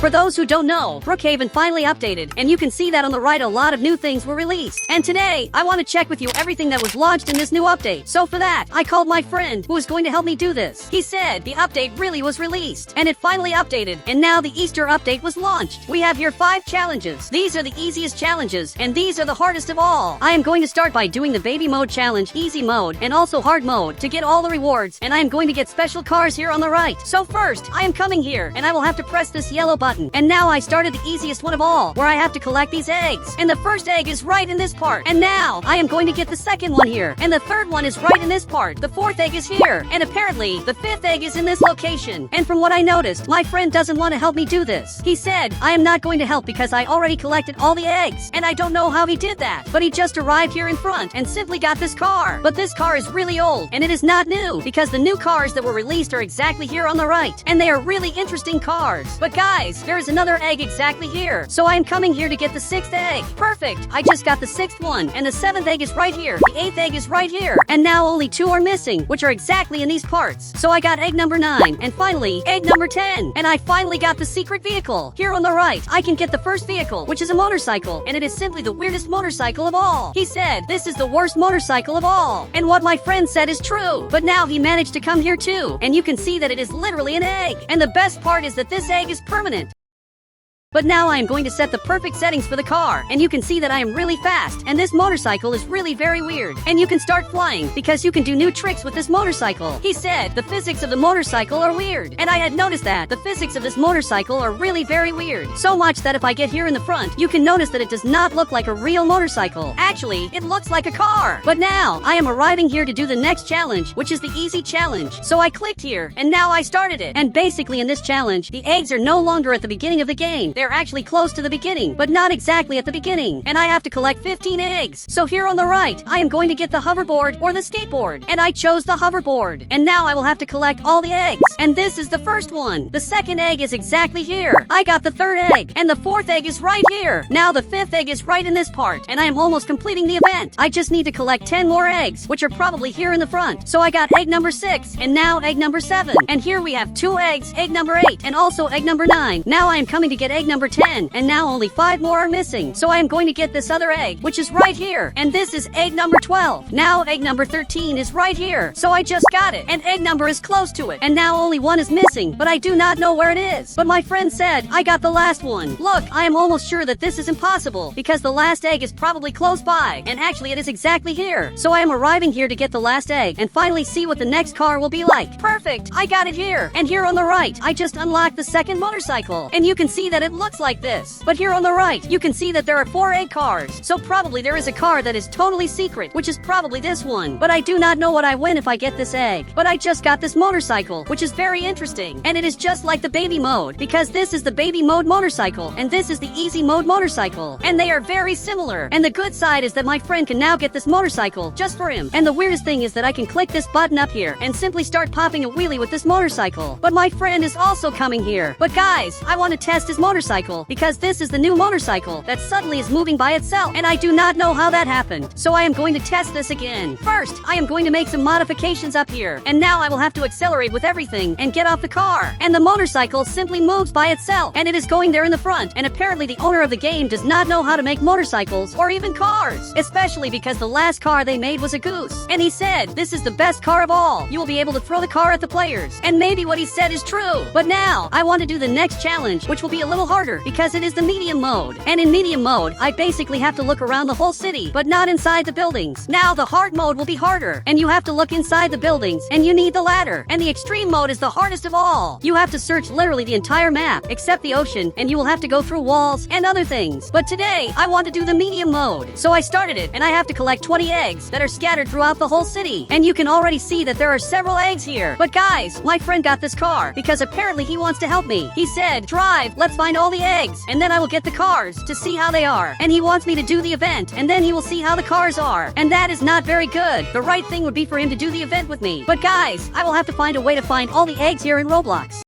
For those who don't know, Brookhaven finally updated, and you can see that on the right a lot of new things were released. And today, I want to check with you everything that was launched in this new update. So for that, I called my friend, who is going to help me do this. He said the update really was released, and it finally updated, and now the Easter update was launched. We have here 5 challenges. These are the easiest challenges, and these are the hardest of all. I am going to start by doing the baby mode challenge, easy mode, and also hard mode to get all the rewards, and I am going to get special cars here on the right. So first, I am coming here, and I will have to press this yellow button. And now I started the easiest one of all, where I have to collect these eggs. And the first egg is right in this part. And now I am going to get the second one here. And the third one is right in this part. The fourth egg is here. And apparently, the fifth egg is in this location. And from what I noticed, my friend doesn't want to help me do this. He said, I am not going to help because I already collected all the eggs. And I don't know how he did that. But he just arrived here in front and simply got this car. But this car is really old, and it is not new, because the new cars that were released are exactly here on the right. And they are really interesting cars. But guys, there is another egg exactly here. So I am coming here to get the 6th egg. Perfect. I just got the 6th one. And the 7th egg is right here. The 8th egg is right here. And now only 2 are missing, which are exactly in these parts. So I got egg number 9. And finally, egg number 10. And I finally got the secret vehicle. Here on the right, I can get the first vehicle, which is a motorcycle. And it is simply the weirdest motorcycle of all. He said, this is the worst motorcycle of all. And what my friend said is true. But now he managed to come here too. And you can see that it is literally an egg. And the best part is that this egg is permanent. But now I am going to set the perfect settings for the car, and you can see that I am really fast, and this motorcycle is really very weird. And you can start flying, because you can do new tricks with this motorcycle. He said the physics of the motorcycle are weird, and I had noticed that the physics of this motorcycle are really very weird. So much that if I get here in the front, you can notice that it does not look like a real motorcycle. Actually, it looks like a car. But now, I am arriving here to do the next challenge, which is the easy challenge. So I clicked here, and now I started it. And basically in this challenge, the eggs are no longer at the beginning of the game. They're actually close to the beginning, but not exactly at the beginning. And I have to collect 15 eggs. So here on the right, I am going to get the hoverboard or the skateboard. And I chose the hoverboard. And now I will have to collect all the eggs. And this is the first one. The second egg is exactly here. I got the third egg. And the fourth egg is right here. Now the fifth egg is right in this part. And I am almost completing the event. I just need to collect 10 more eggs, which are probably here in the front. So I got egg number 6, and now egg number 7. And here we have 2 eggs, egg number 8, and also egg number 9. Now I am coming to get egg number 10. And now only 5 more are missing. So I am going to get this other egg, which is right here. And this is egg number 12. Now egg number 13 is right here. So I just got it. And egg number is close to it. And now only 1 is missing, but I do not know where it is. But my friend said, I got the last one. Look, I am almost sure that this is impossible, because the last egg is probably close by. And actually it is exactly here. So I am arriving here to get the last egg and finally see what the next car will be like. Perfect. I got it here. And here on the right, I just unlocked the second motorcycle. And you can see that it looks like this. But here on the right, you can see that there are 4 egg cars. So probably there is a car that is totally secret, which is probably this one. But I do not know what I win if I get this egg. But I just got this motorcycle, which is very interesting. And it is just like the baby mode, because this is the baby mode motorcycle, and this is the easy mode motorcycle. And they are very similar. And the good side is that my friend can now get this motorcycle just for him. And the weirdest thing is that I can click this button up here and simply start popping a wheelie with this motorcycle. But my friend is also coming here. But guys, I want to test his motorcycle, because this is the new motorcycle that suddenly is moving by itself, and I do not know how that happened. So I am going to test this again. First, I am going to make some modifications up here, and now I will have to accelerate with everything and get off the car. And the motorcycle simply moves by itself, and it is going there in the front. And apparently the owner of the game does not know how to make motorcycles or even cars, especially because the last car they made was a goose. And he said, this is the best car of all. You will be able to throw the car at the players. And maybe what he said is true. But now, I want to do the next challenge, which will be a little harder, because it is the medium mode. And in medium mode, I basically have to look around the whole city, but not inside the buildings. Now the hard mode will be harder, and you have to look inside the buildings, and you need the ladder. And the extreme mode is the hardest of all. You have to search literally the entire map, except the ocean, and you will have to go through walls and other things. But today, I want to do the medium mode. So I started it, and I have to collect 20 eggs that are scattered throughout the whole city. And you can already see that there are several eggs here. But guys, my friend got this car, because apparently he wants to help me. He said, drive, let's find all the eggs, and then I will get the cars to see how they are. And he wants me to do the event, and then he will see how the cars are. And that is not very good. The right thing would be for him to do the event with me. But guys, I will have to find a way to find all the eggs here in Roblox.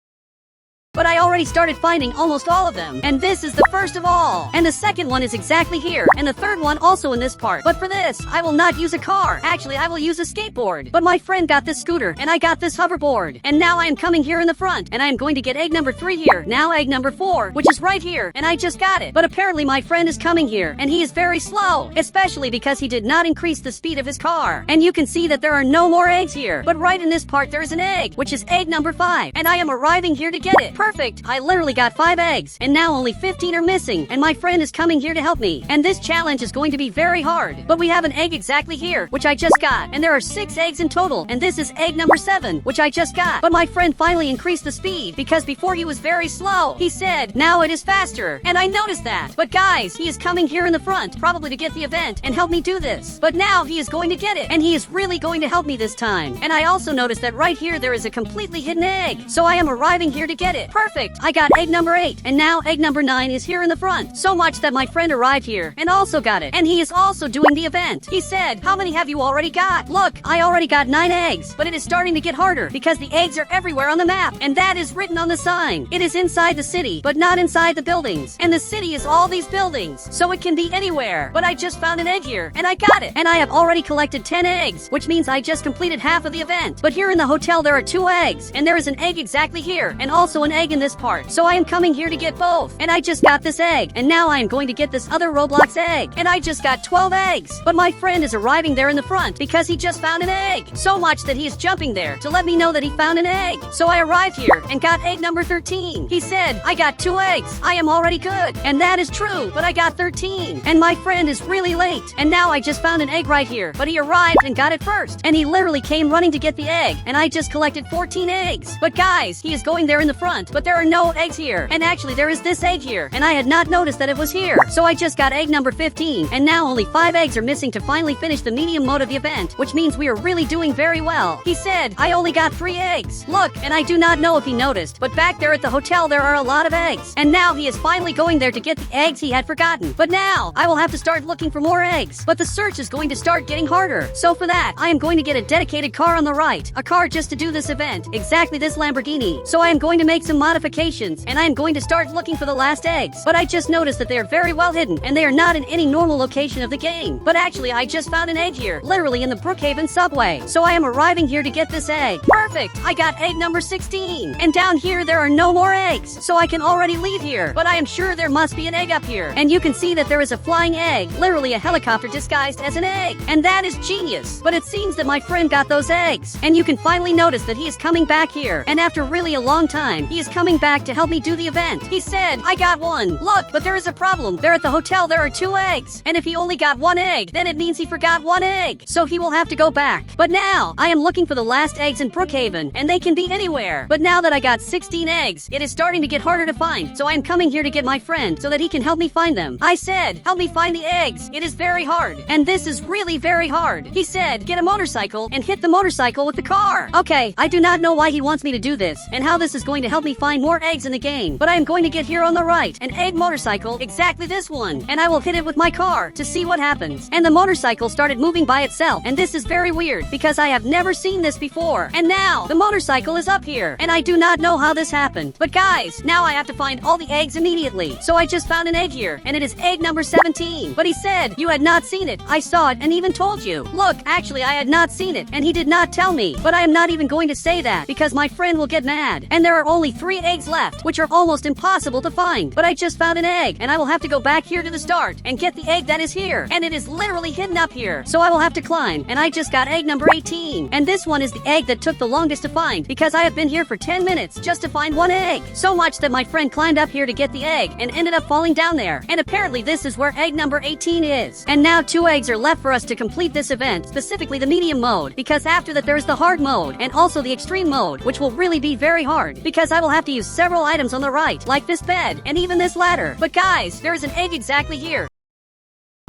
But I already started finding almost all of them. And this is the first of all. And the second one is exactly here. And the third one also in this part. But for this, I will not use a car. Actually, I will use a skateboard. But my friend got this scooter, and I got this hoverboard. And now I am coming here in the front, and I am going to get egg number 3 here. Now egg number 4, which is right here, and I just got it. But apparently my friend is coming here, and he is very slow. Especially because he did not increase the speed of his car. And you can see that there are no more eggs here. But right in this part there is an egg, which is egg number 5. And I am arriving here to get it. Perfect! I literally got 5 eggs, and now only 15 are missing, and my friend is coming here to help me. And this challenge is going to be very hard. But we have an egg exactly here, which I just got, and there are 6 eggs in total, and this is egg number 7, which I just got. But my friend finally increased the speed, because before he was very slow. He said, now it is faster, and I noticed that. But guys, he is coming here in the front, probably to get the event, and help me do this. But now he is going to get it, and he is really going to help me this time. And I also noticed that right here there is a completely hidden egg, so I am arriving here to get it. Perfect! I got egg number 8, and now egg number 9 is here in the front. So much that my friend arrived here, and also got it. And he is also doing the event. He said, how many have you already got? Look, I already got 9 eggs, but it is starting to get harder, because the eggs are everywhere on the map, and that is written on the sign. It is inside the city, but not inside the buildings. And the city is all these buildings, so it can be anywhere. But I just found an egg here, and I got it. And I have already collected 10 eggs, which means I just completed half of the event. But here in the hotel there are 2 eggs, and there is an egg exactly here, and also an egg in this part. So I am coming here to get both. And I just got this egg, and now I am going to get this other Roblox egg. And I just got 12 eggs. But my friend is arriving there in the front, because he just found an egg. So much that he is jumping there to let me know that he found an egg. So I arrived here, and got egg number 13. He said, I got 2 eggs. I am already good. And that is true, but I got 13. And my friend is really late. And now I just found an egg right here, but he arrived and got it first. And he literally came running to get the egg, and I just collected 14 eggs. But guys, he is going there in the front, but there are no eggs here. And actually there is this egg here, and I had not noticed that it was here. So I just got egg number 15, and now only 5 eggs are missing to finally finish the medium mode of the event, which means we are really doing very well. He said, I only got 3 eggs. Look, and I do not know if he noticed, but back there at the hotel there are a lot of eggs. And now he is finally going there to get the eggs he had forgotten. But now, I will have to start looking for more eggs. But the search is going to start getting harder. So for that, I am going to get a dedicated car on the right. A car just to do this event. Exactly this Lamborghini. So I am going to make some modifications, and I am going to start looking for the last eggs. But I just noticed that they are very well hidden, and they are not in any normal location of the game. But actually, I just found an egg here, literally in the Brookhaven subway. So I am arriving here to get this egg. Perfect! I got egg number 16. And down here, there are no more eggs. So I can already leave here. But I am sure there must be an egg up here. And you can see that there is a flying egg, literally a helicopter disguised as an egg. And that is genius. But it seems that my friend got those eggs. And you can finally notice that he is coming back here. And after really a long time, he is coming back to help me do the event. He said, I got 1. Look, but there is a problem. There at the hotel, there are 2 eggs. And if he only got 1 egg, then it means he forgot 1 egg. So he will have to go back. But now, I am looking for the last eggs in Brookhaven, and they can be anywhere. But now that I got 16 eggs, it is starting to get harder to find. So I am coming here to get my friend so that he can help me find them. I said, help me find the eggs. It is very hard. And this is really very hard. He said, get a motorcycle and hit the motorcycle with the car. Okay, I do not know why he wants me to do this, and how this is going to help me find more eggs in the game. But I am going to get here on the right, an egg motorcycle, exactly this one. And I will hit it with my car to see what happens. And the motorcycle started moving by itself. And this is very weird, because I have never seen this before. And now, the motorcycle is up here. And I do not know how this happened. But guys, now I have to find all the eggs immediately. So I just found an egg here, and it is egg number 17. But he said, you had not seen it. I saw it and even told you. Look, actually I had not seen it, and he did not tell me. But I am not even going to say that, because my friend will get mad. And there are only 3 eggs left, which are almost impossible to find. But I just found an egg, and I will have to go back here to the start and get the egg that is here. And it is literally hidden up here. So I will have to climb, and I just got egg number 18. And this one is the egg that took the longest to find, because I have been here for 10 minutes just to find 1 egg. So much that my friend climbed up here to get the egg and ended up falling down there. And apparently this is where egg number 18 is. And now 2 eggs are left for us to complete this event, specifically the medium mode, because after that there is the hard mode and also the extreme mode, which will really be very hard, because I will have to use several items on the right, like this bed and even this ladder. But guys, there is an egg exactly here.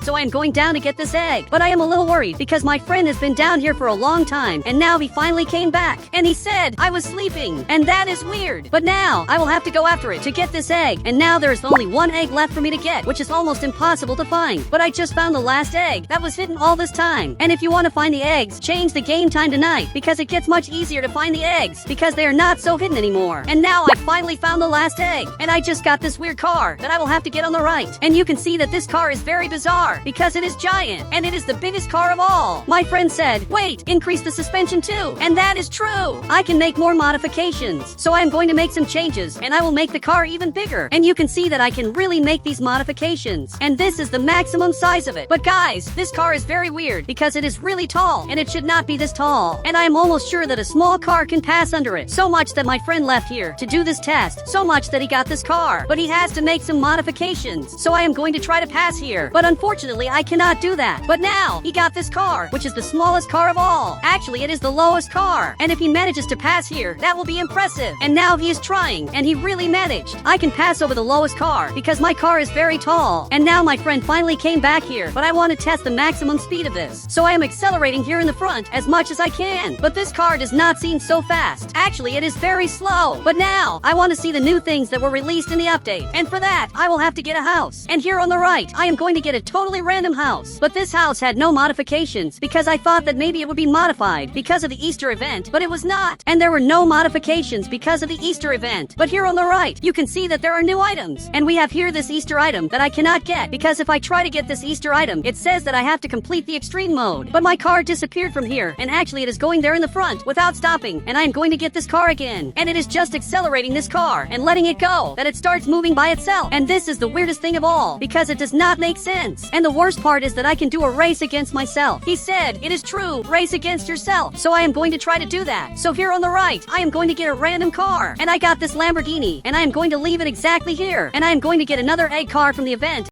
So I am going down to get this egg. But I am a little worried because my friend has been down here for a long time and now he finally came back. And he said I was sleeping. And that is weird. But now I will have to go after it to get this egg. And now there is only one egg left for me to get, which is almost impossible to find. But I just found the last egg that was hidden all this time. And if you want to find the eggs, change the game time tonight because it gets much easier to find the eggs because they are not so hidden anymore. And now I finally found the last egg. And I just got this weird car that I will have to get on the right. And you can see that this car is very bizarre because it is giant and it is the biggest car of all. My friend said, wait, increase the suspension too. And that is true. I can make more modifications. So I am going to make some changes and I will make the car even bigger. And you can see that I can really make these modifications. And this is the maximum size of it. But guys, this car is very weird because it is really tall and it should not be this tall. And I am almost sure that a small car can pass under it. So much that my friend left here to do this test. So much that he got this car. But he has to make some modifications. So I am going to try to pass here. But unfortunately, I cannot do that. But now, he got this car, which is the smallest car of all. Actually, it is the lowest car. And if he manages to pass here, that will be impressive. And now he is trying, and he really managed. I can pass over the lowest car because my car is very tall. And now my friend finally came back here, but I want to test the maximum speed of this. So I am accelerating here in the front as much as I can. But this car does not seem so fast. Actually, it is very slow. But now, I want to see the new things that were released in the update. And for that, I will have to get a house. And here on the right, I am going to get a totally random house. But this house had no modifications because I thought that maybe it would be modified because of the Easter event, but it was not. And there were no modifications because of the Easter event. But here on the right, you can see that there are new items. And we have here this Easter item that I cannot get because if I try to get this Easter item, it says that I have to complete the extreme mode. But my car disappeared from here, and actually it is going there in the front without stopping, and I am going to get this car again. And it is just accelerating this car and letting it go, that it starts moving by itself. And this is the weirdest thing of all because it does not make sense. And the worst part is that I can do a race against myself. He said, it is true, race against yourself. So I am going to try to do that. So here on the right, I am going to get a random car. And I got this Lamborghini, and I am going to leave it exactly here. And I am going to get another egg car from the event.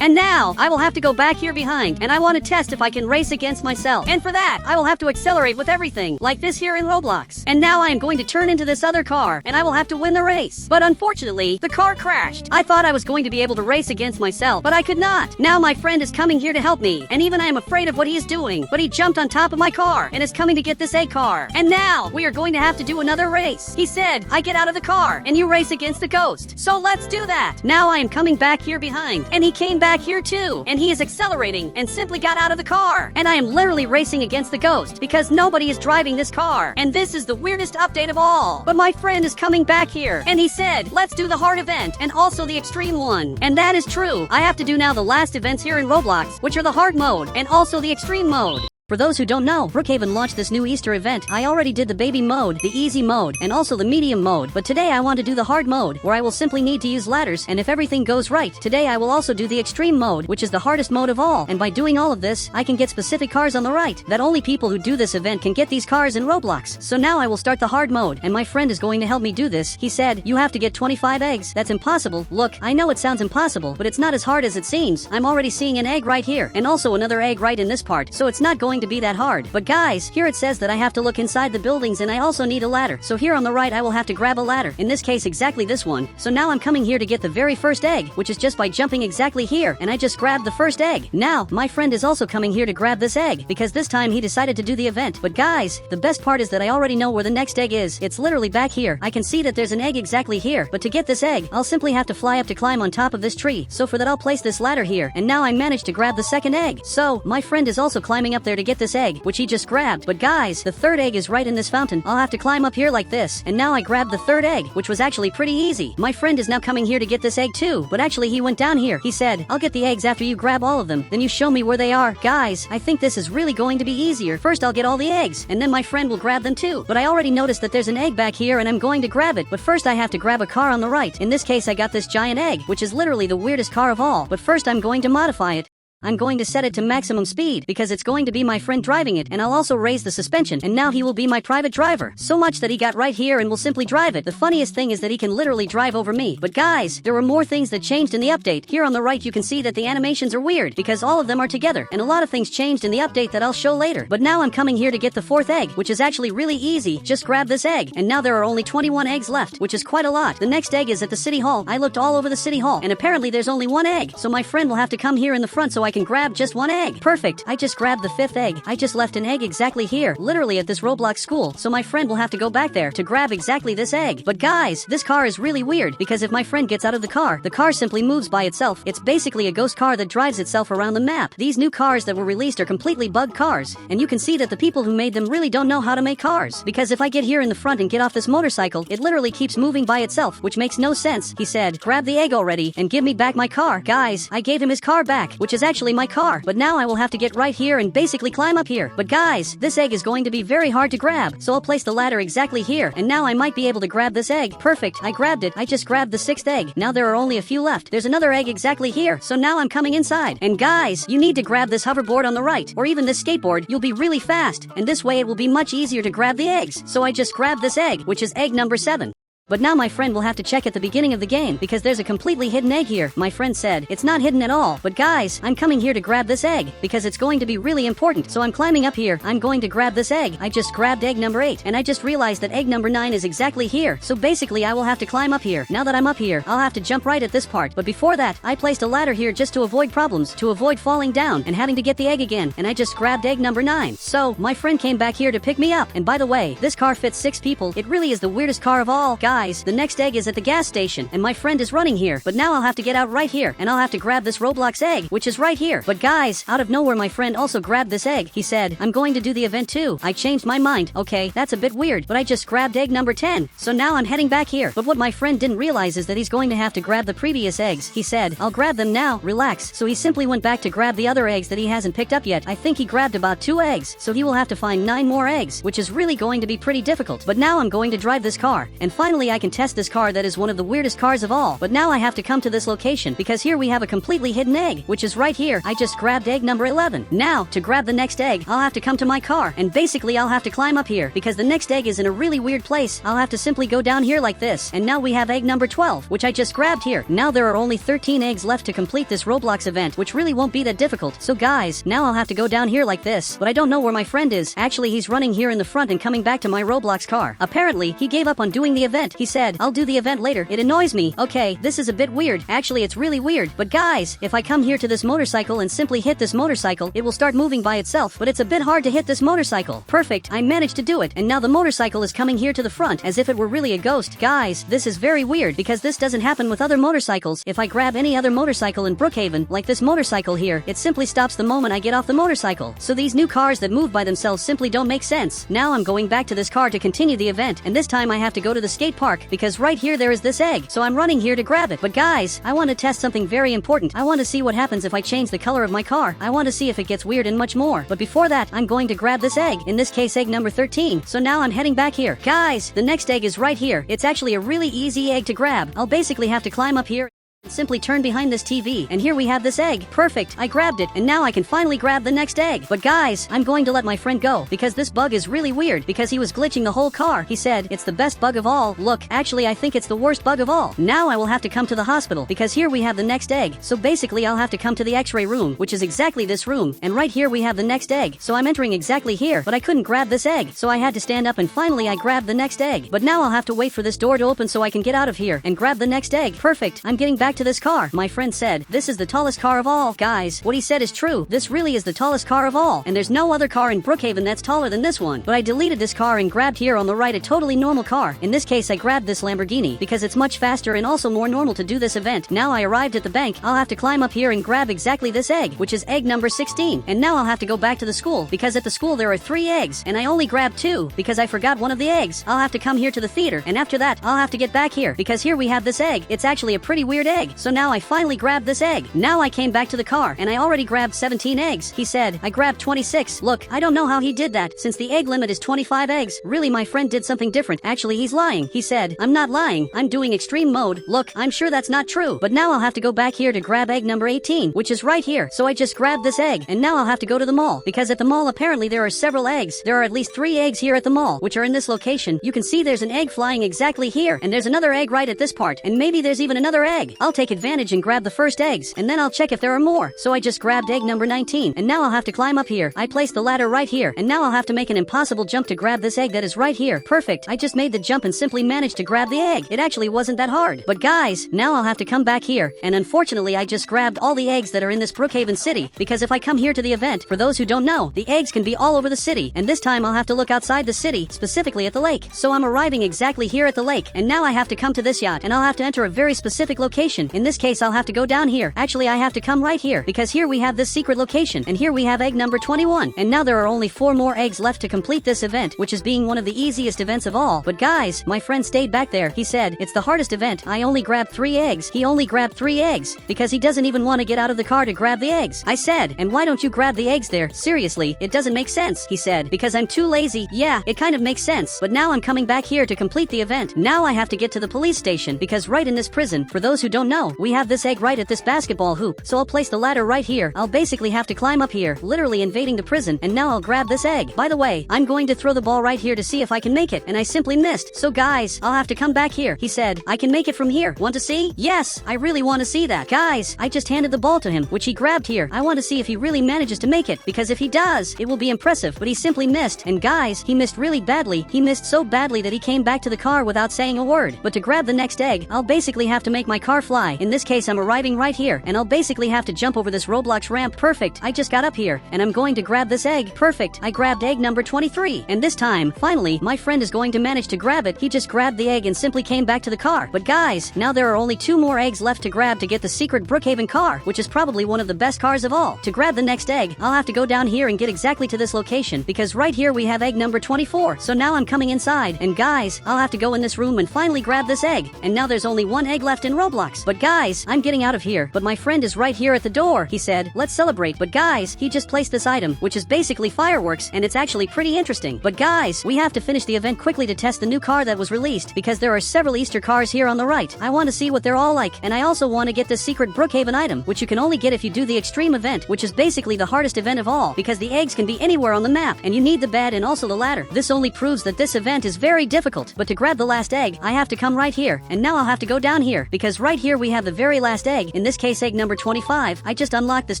And now, I will have to go back here behind, and I want to test if I can race against myself. And for that, I will have to accelerate with everything, like this here in Roblox. And now I am going to turn into this other car, and I will have to win the race. But unfortunately, the car crashed. I thought I was going to be able to race against myself, but I could not. Now my friend is coming here to help me, and even I am afraid of what he is doing. But he jumped on top of my car, and is coming to get this egg car. And now, we are going to have to do another race. He said, I get out of the car, and you race against the ghost. So let's do that. Now I am coming back here behind, and he came back here too, and he is accelerating and simply got out of the car. And I am literally racing against the ghost because nobody is driving this car. And this is the weirdest update of all. But my friend is coming back here, and he said, let's do the hard event and also the extreme one. And that is true. I have to do now the last events here in Roblox, which are the hard mode and also the extreme mode. For those who don't know, Brookhaven launched this new Easter event. I already did the baby mode, the easy mode, and also the medium mode. But today I want to do the hard mode, where I will simply need to use ladders, and if everything goes right, today I will also do the extreme mode, which is the hardest mode of all. And by doing all of this, I can get specific cars on the right, that only people who do this event can get these cars in Roblox. So now I will start the hard mode, and my friend is going to help me do this. He said, you have to get 25 eggs. That's impossible. Look, I know it sounds impossible, but it's not as hard as it seems. I'm already seeing an egg right here, and also another egg right in this part, so it's not going to be that hard. But guys, here it says that I have to look inside the buildings and I also need a ladder. So here on the right I will have to grab a ladder. In this case exactly this one. So now I'm coming here to get the very first egg, which is just by jumping exactly here. And I just grabbed the first egg. Now, my friend is also coming here to grab this egg, because this time he decided to do the event. But guys, the best part is that I already know where the next egg is. It's literally back here. I can see that there's an egg exactly here. But to get this egg, I'll simply have to fly up to climb on top of this tree. So for that I'll place this ladder here. And now I managed to grab the second egg. So, my friend is also climbing up there to get this egg, which he just grabbed. But guys, the third egg is right in this fountain. I'll have to climb up here like this. And now I grabbed the third egg, which was actually pretty easy. My friend is now coming here to get this egg too, but actually he went down here. He said, I'll get the eggs after you grab all of them. Then you show me where they are. Guys, I think this is really going to be easier. First I'll get all the eggs, and then my friend will grab them too. But I already noticed that there's an egg back here and I'm going to grab it. But first I have to grab a car on the right. In this case I got this giant egg, which is literally the weirdest car of all. But first I'm going to modify it. I'm going to set it to maximum speed because it's going to be my friend driving it, and I'll also raise the suspension, and now he will be my private driver. So much that he got right here and will simply drive it. The funniest thing is that he can literally drive over me. But guys, there were more things that changed in the update. Here on the right you can see that the animations are weird because all of them are together, and a lot of things changed in the update that I'll show later. But now I'm coming here to get the 4th egg, which is actually really easy. Just grab this egg, and now there are only 21 eggs left, which is quite a lot. The next egg is at the city hall. I looked all over the city hall, and apparently there's only 1 egg, so my friend will have to come here in the front so I can grab just 1 egg. Perfect. I just grabbed the 5th egg. I just left an egg exactly here, literally at this Roblox school, so my friend will have to go back there to grab exactly this egg. But guys, this car is really weird because if my friend gets out of the car simply moves by itself. It's basically a ghost car that drives itself around the map. These new cars that were released are completely bugged cars, and you can see that the people who made them really don't know how to make cars, because if I get here in the front and get off this motorcycle, it literally keeps moving by itself, which makes no sense. He said, grab the egg already and give me back my car. Guys, I gave him his car back, which is actually my car, but now I will have to get right here and basically climb up here. But guys, this egg is going to be very hard to grab, so I'll place the ladder exactly here, and now I might be able to grab this egg. Perfect, I grabbed it. I just grabbed the 6th egg. Now there are only a few left. There's another egg exactly here, so now I'm coming inside. And guys, you need to grab this hoverboard on the right, or even this skateboard. You'll be really fast, and this way it will be much easier to grab the eggs. So I just grabbed this egg, which is egg number 7. But now my friend will have to check at the beginning of the game because there's a completely hidden egg here. My friend said, it's not hidden at all. But guys, I'm coming here to grab this egg because it's going to be really important. So I'm climbing up here. I'm going to grab this egg. I just grabbed egg number 8, and I just realized that egg number 9 is exactly here. So basically I will have to climb up here. Now that I'm up here, I'll have to jump right at this part. But before that, I placed a ladder here just to avoid problems, to avoid falling down and having to get the egg again. And I just grabbed egg number 9. So my friend came back here to pick me up. And by the way, this car fits 6 people. It really is the weirdest car of all. Guys, the next egg is at the gas station, and my friend is running here. But now I'll have to get out right here, and I'll have to grab this Roblox egg, which is right here. But guys, out of nowhere my friend also grabbed this egg. He said, I'm going to do the event too. I changed my mind. Okay, that's a bit weird, but I just grabbed egg number 10. So now I'm heading back here. But what my friend didn't realize is that he's going to have to grab the previous eggs. He said, I'll grab them now, relax. So he simply went back to grab the other eggs that he hasn't picked up yet. I think he grabbed about 2 eggs, so he will have to find 9 more eggs, which is really going to be pretty difficult. But now I'm going to drive this car, and finally I can test this car that is one of the weirdest cars of all. But now I have to come to this location because here we have a completely hidden egg, which is right here. I just grabbed egg number 11. Now, to grab the next egg, I'll have to come to my car, and basically I'll have to climb up here because the next egg is in a really weird place. I'll have to simply go down here like this, and now we have egg number 12, which I just grabbed here. Now there are only 13 eggs left to complete this Roblox event, which really won't be that difficult. So guys, now I'll have to go down here like this, but I don't know where my friend is. Actually, he's running here in the front and coming back to my Roblox car. Apparently, he gave up on doing the event. He said, I'll do the event later. It annoys me. Okay, this is a bit weird. Actually, it's really weird. But guys, if I come here to this motorcycle and simply hit this motorcycle, it will start moving by itself, but it's a bit hard to hit this motorcycle. Perfect, I managed to do it, and now the motorcycle is coming here to the front as if it were really a ghost. Guys, this is very weird because this doesn't happen with other motorcycles. If I grab any other motorcycle in Brookhaven, like this motorcycle here, it simply stops the moment I get off the motorcycle. So these new cars that move by themselves simply don't make sense. Now I'm going back to this car to continue the event, and this time I have to go to the skate park because right here there is this egg, so I'm running here to grab it. But guys, I want to test something very important. I want to see what happens if I change the color of my car. I want to see if it gets weird and much more. But before that, I'm going to grab this egg, in this case egg number 13. So now I'm heading back here. Guys, the next egg is right here. It's actually a really easy egg to grab. I'll basically have to climb up here, simply turn behind this TV, and here we have this egg. Perfect, I grabbed it, and now I can finally grab the next egg. But guys, I'm going to let my friend go because this bug is really weird because he was glitching the whole car. He said, it's the best bug of all. Look, actually I think it's the worst bug of all. Now I will have to come to the hospital because here we have the next egg. So basically I'll have to come to the x-ray room, which is exactly this room, and right here we have the next egg. So I'm entering exactly here, but I couldn't grab this egg, so I had to stand up, and finally I grabbed the next egg. But now I'll have to wait for this door to open so I can get out of here and grab the next egg. Perfect, I'm getting back to this car. My friend said, this is the tallest car of all. Guys, what he said is true. This really is the tallest car of all, and there's no other car in Brookhaven that's taller than this one. But I deleted this car and grabbed here on the right a totally normal car. In this case I grabbed this Lamborghini because it's much faster and also more normal to do this event. Now I arrived at the bank. I'll have to climb up here and grab exactly this egg, which is egg number 16. And now I'll have to go back to the school because at the school there are 3 eggs, and I only grabbed 2 because I forgot one of the eggs. I'll have to come here to the theater, and after that I'll have to get back here because here we have this egg. It's actually a pretty weird egg. egg. So now I finally grabbed this egg. Now I came back to the car, and I already grabbed 17 eggs. He said, I grabbed 26. Look, I don't know how he did that, since the egg limit is 25 eggs. Really, my friend did something different. Actually, he's lying. He said, I'm not lying. I'm doing extreme mode. Look, I'm sure that's not true. But now I'll have to go back here to grab egg number 18, which is right here. So I just grabbed this egg, and now I'll have to go to the mall, because at the mall apparently there are several eggs. There are at least 3 eggs here at the mall, which are in this location. You can see there's an egg flying exactly here, and there's another egg right at this part, and maybe there's even another egg. I'll take advantage and grab the first eggs, and then I'll check if there are more. So I just grabbed egg number 19, and now I'll have to climb up here. I placed the ladder right here, and now I'll have to make an impossible jump to grab this egg that is right here. Perfect. I just made the jump and simply managed to grab the egg. It actually wasn't that hard. But guys, now I'll have to come back here, and unfortunately I just grabbed all the eggs that are in this Brookhaven city, because if I come here to the event, for those who don't know, the eggs can be all over the city, and this time I'll have to look outside the city, specifically at the lake. So I'm arriving exactly here at the lake, and now I have to come to this yacht, and I'll have to enter a very specific location. In this case, I'll have to go down here. Actually, I have to come right here, because here we have this secret location, and here we have egg number 21, and now there are only 4 more eggs left to complete this event, which is being one of the easiest events of all. But guys, my friend stayed back there. He said, it's the hardest event. I only grabbed 3 eggs. He only grabbed 3 eggs, because he doesn't even want to get out of the car to grab the eggs. I said, and why don't you grab the eggs there? Seriously, it doesn't make sense. He said, because I'm too lazy. Yeah, it kind of makes sense. But now I'm coming back here to complete the event. Now I have to get to the police station, because right in this prison, for those who don't know, we have this egg right at this basketball hoop. So I'll place the ladder right here. I'll basically have to climb up here, literally invading the prison, and now I'll grab this egg. By the way, I'm going to throw the ball right here to see if I can make it, and I simply missed. So guys, I'll have to come back here. He said, I can make it from here. Want to see? Yes, I really want to see that. Guys, I just handed the ball to him, which he grabbed here. I want to see if he really manages to make it, because if he does, it will be impressive. But he simply missed, and guys, he missed really badly. He missed so badly that he came back to the car without saying a word. But to grab the next egg, I'll basically have to make my car fly. In this case, I'm arriving right here, and I'll basically have to jump over this Roblox ramp. Perfect. I just got up here, and I'm going to grab this egg. Perfect. I grabbed egg number 23, and this time, finally, my friend is going to manage to grab it. He just grabbed the egg and simply came back to the car. But guys, now there are only 2 more eggs left to grab to get the secret Brookhaven car, which is probably one of the best cars of all. To grab the next egg, I'll have to go down here and get exactly to this location, because right here we have egg number 24. So now I'm coming inside, and guys, I'll have to go in this room and finally grab this egg. And now there's only 1 egg left in Roblox. But guys, I'm getting out of here, but my friend is right here at the door. He said, let's celebrate. But guys, he just placed this item, which is basically fireworks, and it's actually pretty interesting. But guys, we have to finish the event quickly to test the new car that was released, because there are several Easter cars here on the right. I want to see what they're all like, and I also want to get this secret Brookhaven item, which you can only get if you do the extreme event, which is basically the hardest event of all, because the eggs can be anywhere on the map, and you need the bed and also the ladder. This only proves that this event is very difficult. But to grab the last egg, I have to come right here, and now I'll have to go down here, because right here we have the very last egg, in this case egg number 25. I just unlocked this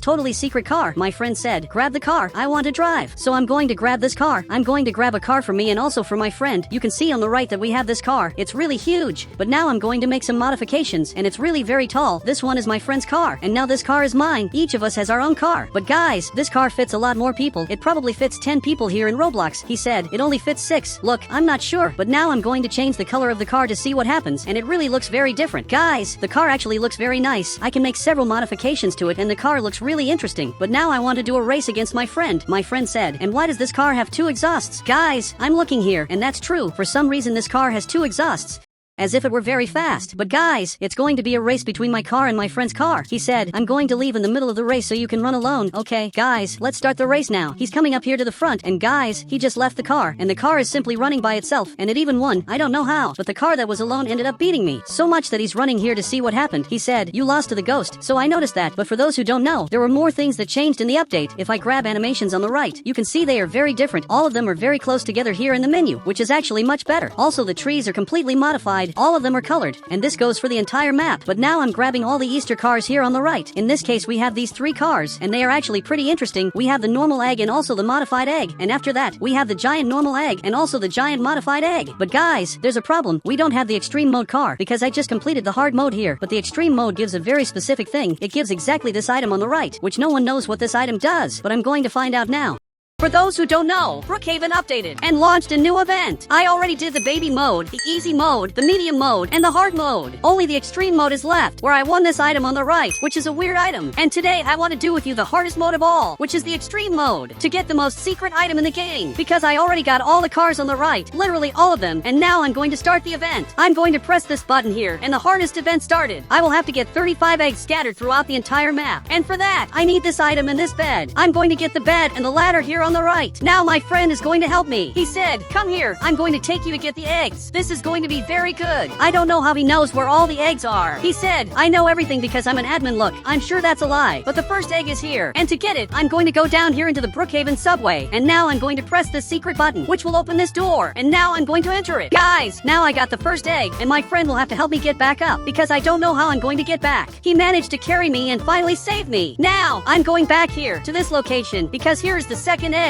totally secret car. My friend said, grab the car, I want to drive. So I'm going to grab this car. I'm going to grab a car for me and also for my friend. You can see on the right that we have this car. It's really huge. But now I'm going to make some modifications, and it's really very tall. This one is my friend's car, and now this car is mine. Each of us has our own car. But guys, this car fits a lot more people. It probably fits 10 people here in Roblox. He said, it only fits 6. Look, I'm not sure, but now I'm going to change the color of the car to see what happens, and it really looks very different. Guys, the car actually looks very nice. I can make several modifications to it, and the car looks really interesting. But now I want to do a race against my friend. My friend said, and why does this car have 2 exhausts? Guys, I'm looking here, and that's true. For some reason this car has 2 exhausts. As if it were very fast. But guys, it's going to be a race between my car and my friend's car. He said, I'm going to leave in the middle of the race so you can run alone. Okay, guys, let's start the race now. He's coming up here to the front, and guys, he just left the car, and the car is simply running by itself, and it even won. I don't know how, but the car that was alone ended up beating me. So much that he's running here to see what happened. He said, you lost to the ghost. So I noticed that, but for those who don't know, there were more things that changed in the update. If I grab animations on the right, you can see they are very different. All of them are very close together here in the menu, which is actually much better. Also, the trees are completely modified. All of them are colored, and this goes for the entire map. But now I'm grabbing all the Easter cars here on the right. In this case, we have these 3 cars, and they are actually pretty interesting. We have the normal egg and also the modified egg, and after that, we have the giant normal egg and also the giant modified egg. But guys, there's a problem. We don't have the extreme mode car, because I just completed the hard mode here, but the extreme mode gives a very specific thing. It gives exactly this item on the right, which no one knows what this item does, but I'm going to find out now. For those who don't know, Brookhaven updated and launched a new event. I already did the baby mode, the easy mode, the medium mode, and the hard mode. Only the extreme mode is left, where I won this item on the right, which is a weird item. And today I want to do with you the hardest mode of all, which is the extreme mode, to get the most secret item in the game. Because I already got all the cars on the right, literally all of them, and now I'm going to start the event. I'm going to press this button here, and the hardest event started. I will have to get 35 eggs scattered throughout the entire map. And for that, I need this item in this bed. I'm going to get the bed and the ladder here on the right. Now my friend is going to help me. He said, come here, I'm going to take you to get the eggs. This is going to be very good. I don't know how he knows where all the eggs are. He said, I know everything because I'm an admin. Look, I'm sure that's a lie. But the first egg is here. And to get it, I'm going to go down here into the Brookhaven subway. And now I'm going to press the secret button, which will open this door. And now I'm going to enter it. Guys, now I got the first egg, and my friend will have to help me get back up because I don't know how I'm going to get back. He managed to carry me and finally save me. Now, I'm going back here to this location because here is the second egg.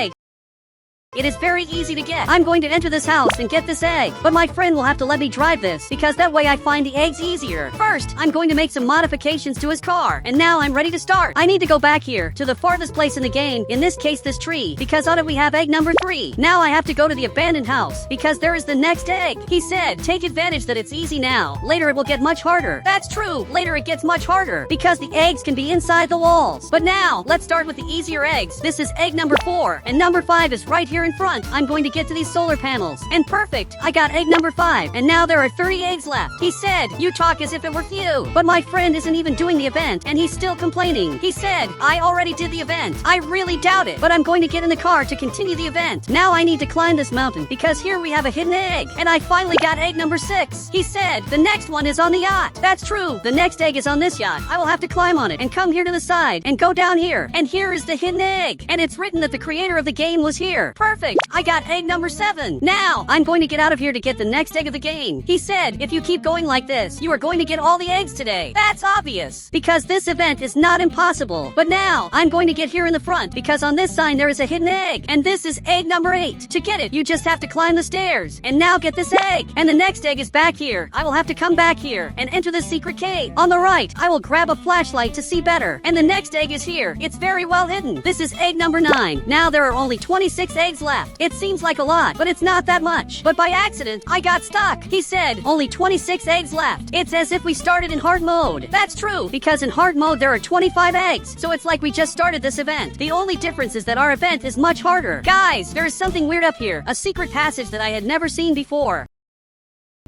It is very easy to get. I'm going to enter this house and get this egg, but my friend will have to let me drive this because that way I find the eggs easier. First, I'm going to make some modifications to his car, and now I'm ready to start. I need to go back here to the farthest place in the game, in this case this tree, because on it we have egg number 3. Now I have to go to the abandoned house because there is the next egg. He said, take advantage that it's easy now. Later it will get much harder. That's true. Later it gets much harder because the eggs can be inside the walls. But now, let's start with the easier eggs. This is egg number 4, and number 5 is right here in front. I'm going to get to these solar panels. And perfect, I got egg number 5, and now there are 30 eggs left. He said, you talk as if it were few. But my friend isn't even doing the event, and he's still complaining. He said, I already did the event. I really doubt it, but I'm going to get in the car to continue the event. Now I need to climb this mountain, because here we have a hidden egg, and I finally got egg number 6. He said, the next one is on the yacht. That's true, the next egg is on this yacht. I will have to climb on it, and come here to the side, and go down here. And here is the hidden egg, and it's written that the creator of the game was here. Perfect. I got egg number 7. Now, I'm going to get out of here to get the next egg of the game. He said, if you keep going like this, you are going to get all the eggs today. That's obvious, because this event is not impossible. But now, I'm going to get here in the front, because on this sign there is a hidden egg, and this is egg number 8. To get it, you just have to climb the stairs, and now get this egg. And the next egg is back here. I will have to come back here, and enter the secret cave. On the right, I will grab a flashlight to see better. And the next egg is here. It's very well hidden. This is egg number 9. Now there are only 26 eggs left. It seems like a lot, but it's not that much. But by accident, I got stuck. He said, only 26 eggs left. It's as if we started in hard mode. That's true, because in hard mode there are 25 eggs. So it's like we just started this event. The only difference is that our event is much harder. Guys, there is something weird up here. A secret passage that I had never seen before.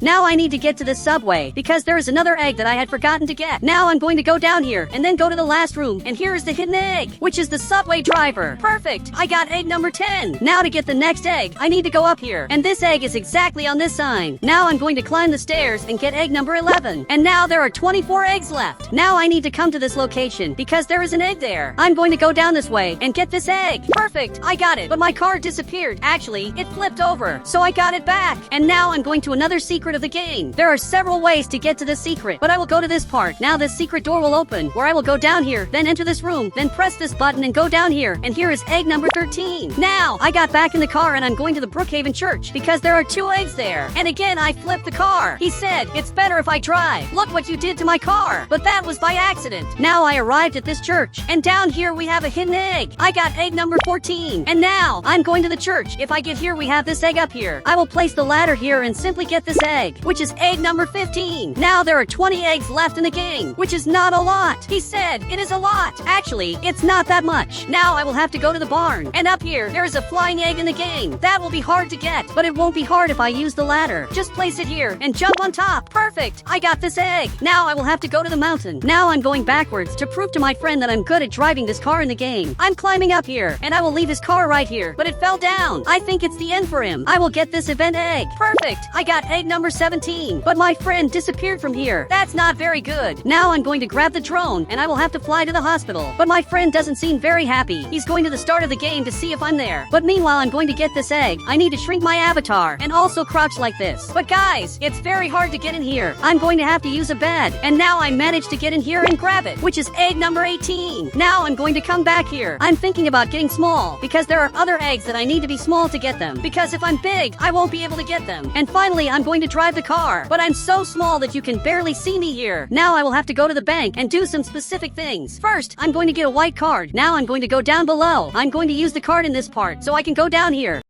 Now I need to get to the subway, because there is another egg that I had forgotten to get. Now I'm going to go down here, and then go to the last room, and here is the hidden egg, which is the subway driver. Perfect! I got egg number 10. Now to get the next egg, I need to go up here, and this egg is exactly on this sign. Now I'm going to climb the stairs and get egg number 11. And now there are 24 eggs left. Now I need to come to this location, because there is an egg there. I'm going to go down this way, and get this egg. Perfect! I got it, but my car disappeared. Actually, it flipped over, so I got it back. And now I'm going to another secret of the game. There are several ways to get to the secret, but I will go to this part. Now this secret door will open, where I will go down here, then enter this room, then press this button and go down here, and here is egg number 13. Now, I got back in the car and I'm going to the Brookhaven church, because there are 2 eggs there. And again, I flipped the car. He said, it's better if I drive. Look what you did to my car. But that was by accident. Now I arrived at this church, and down here we have a hidden egg. I got egg number 14. And now, I'm going to the church. If I get here, we have this egg up here. I will place the ladder here and simply get this egg, which is egg number 15. Now there are 20 eggs left in the game, which is not a lot. He said, it is a lot. Actually, it's not that much. Now I will have to go to the barn. And up here, there is a flying egg in the game. That will be hard to get, but it won't be hard if I use the ladder. Just place it here and jump on top. Perfect. I got this egg. Now I will have to go to the mountain. Now I'm going backwards to prove to my friend that I'm good at driving this car in the game. I'm climbing up here, and I will leave his car right here, but it fell down. I think it's the end for him. I will get this event egg. Perfect. I got egg number 17. But my friend disappeared from here. That's not very good. Now I'm going to grab the drone, and I will have to fly to the hospital. But my friend doesn't seem very happy. He's going to the start of the game to see if I'm there. But meanwhile, I'm going to get this egg. I need to shrink my avatar, and also crouch like this. But guys, it's very hard to get in here. I'm going to have to use a bed. And now I managed to get in here and grab it, which is egg number 18. Now I'm going to come back here. I'm thinking about getting small, because there are other eggs that I need to be small to get them. Because if I'm big, I won't be able to get them. And finally, I'm going to drive the car, but I'm so small that you can barely see me here. Now I will have to go to the bank and do some specific things. First, I'm going to get a white card. Now I'm going to go down below. I'm going to use the card in this part so I can go down here.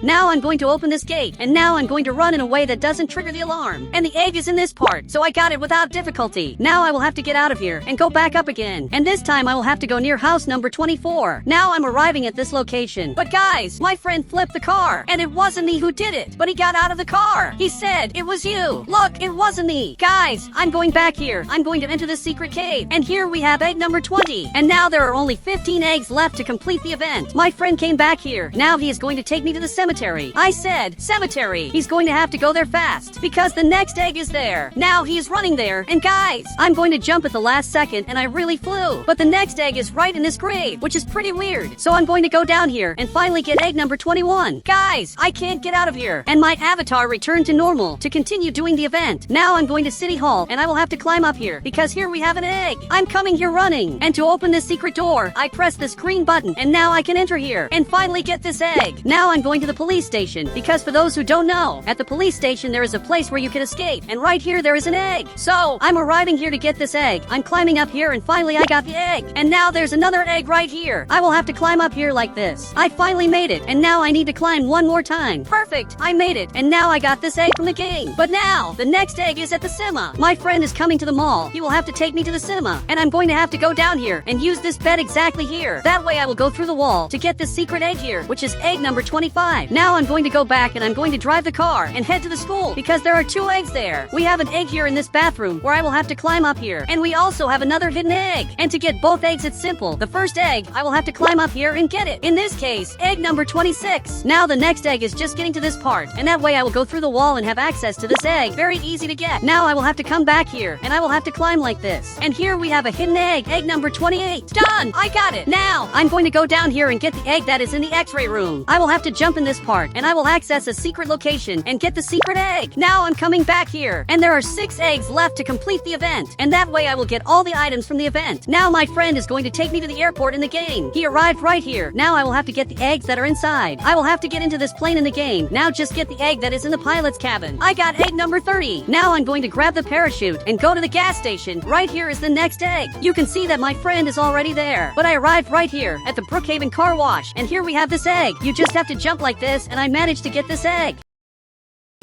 Now I'm going to open this gate, and now I'm going to run in a way that doesn't trigger the alarm. And the egg is in this part, so I got it without difficulty. Now I will have to get out of here and go back up again. And this time I will have to go near house number 24. Now I'm arriving at this location. But guys, my friend flipped the car, and it wasn't me who did it, but he got out of the car. He said, it was you. Look, it wasn't me. Guys, I'm going back here. I'm going to enter this secret cave. And here we have egg number 20. And now there are only 15 eggs left to complete the event. My friend came back here. Now he is going to take me to the cemetery. I said, cemetery. He's going to have to go there fast because the next egg is there. Now he is running there. And guys, I'm going to jump at the last second and I really flew. But the next egg is right in this grave, which is pretty weird. So I'm going to go down here and finally get egg number 21. Guys, I can't get out of here. And my avatar returned to normal to continue doing the event. Now I'm going to City Hall and I will have to climb up here because here we have an egg. I'm coming here running. And to open this secret door, I press this green button and now I can enter here and finally get this egg. Now I'm going to the police station because for those who don't know, at the police station there is a place where you can escape, and right here there is an egg. So I'm arriving here to get this egg. I'm climbing up here and finally I got the egg. And now there's another egg right here. I will have to climb up here like this. I finally made it, and now I need to climb one more time. Perfect, I made it, and now I got this egg from the game. But now the next egg is at the cinema. My friend is coming to the mall. He will have to take me to the cinema, and I'm going to have to go down here and use this bed exactly here. That way I will go through the wall to get this secret egg here, which is egg number 25. Now I'm going to go back and I'm going to drive the car and head to the school because there are 2 eggs there. We have an egg here in this bathroom where I will have to climb up here, and we also have another hidden egg. And to get both eggs it's simple. The first egg, I will have to climb up here and get it. In this case, egg number 26. Now the next egg is just getting to this part, and that way I will go through the wall and have access to this egg. Very easy to get. Now I will have to come back here and I will have to climb like this. And here we have a hidden egg, egg number 28. Done! I got it! Now I'm going to go down here and get the egg that is in the x-ray room. I will have to jump in this part and I will access a secret location and get the secret egg. Now I'm coming back here, and there are 6 eggs left to complete the event, and that way I will get all the items from the event. Now my friend is going to take me to the airport in the game. He arrived right here. Now I will have to get the eggs that are inside. I will have to get into this plane in the game. Now just get the egg that is in the pilot's cabin. I got egg number 30. Now I'm going to grab the parachute and go to the gas station. Right here is the next egg. You can see that my friend is already there, but I arrived right here at the Brookhaven car wash, and here we have this egg. You just have to jump like this, and I managed to get this egg.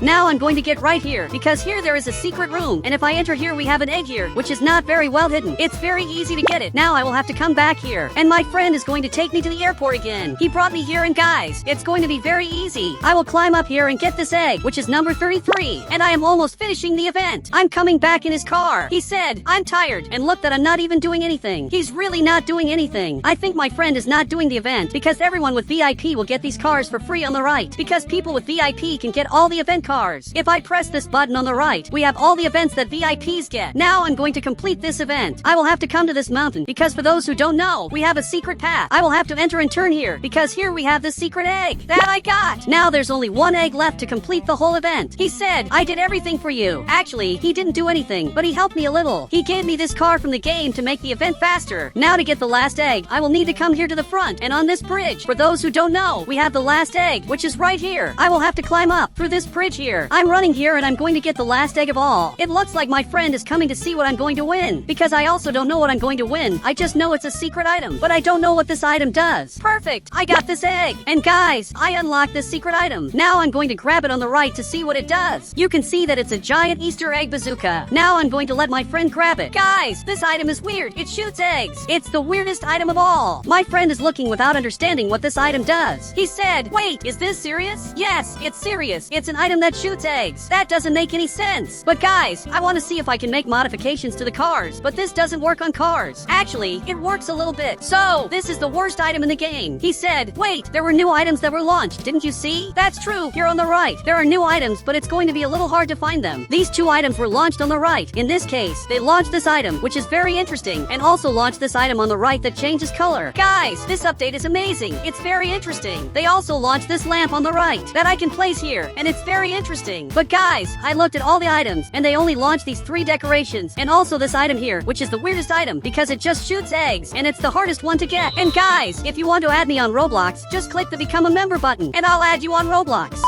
Now I'm going to get right here, because here there is a secret room, and if I enter here we have an egg here, which is not very well hidden. It's very easy to get it. Now I will have to come back here, and my friend is going to take me to the airport again. He brought me here, and guys, it's going to be very easy. I will climb up here and get this egg, which is number 33, and I am almost finishing the event. I'm coming back in his car. He said, I'm tired, and look that I'm not even doing anything. He's really not doing anything. I think my friend is not doing the event, because everyone with VIP will get these cars for free on the right, because people with VIP can get all the event cars. If I press this button on the right, we have all the events that VIPs get. Now I'm going to complete this event. I will have to come to this mountain because for those who don't know, we have a secret path. I will have to enter and turn here because here we have the secret egg that I got. Now there's only 1 egg left to complete the whole event. He said, I did everything for you. Actually, he didn't do anything, but he helped me a little. He gave me this car from the game to make the event faster. Now to get the last egg, I will need to come here to the front and on this bridge. For those who don't know, we have the last egg, which is right here. I will have to climb up through this bridge here. I'm running here and I'm going to get the last egg of all. It looks like my friend is coming to see what I'm going to win, because I also don't know what I'm going to win. I just know it's a secret item, but I don't know what this item does. Perfect! I got this egg! And guys, I unlocked this secret item. Now I'm going to grab it on the right to see what it does. You can see that it's a giant Easter egg bazooka. Now I'm going to let my friend grab it. Guys, this item is weird. It shoots eggs. It's the weirdest item of all. My friend is looking without understanding what this item does. He said, wait, is this serious? Yes, it's serious. It's an item that shoots eggs. That doesn't make any sense. But guys, I want to see if I can make modifications to the cars, but this doesn't work on cars. Actually, it works a little bit. So, this is the worst item in the game. He said, wait, there were new items that were launched. Didn't you see? That's true. Here on the right, there are new items, but it's going to be a little hard to find them. These 2 items were launched on the right. In this case, they launched this item, which is very interesting, and also launched this item on the right that changes color. Guys, this update is amazing. It's very interesting. They also launched this lamp on the right that I can place here, and it's very interesting. But guys, I looked at all the items, and they only launched these 3 decorations, and also this item here, which is the weirdest item, because it just shoots eggs, and it's the hardest one to get. And guys, if you want to add me on Roblox, just click the Become a Member button, and I'll add you on Roblox.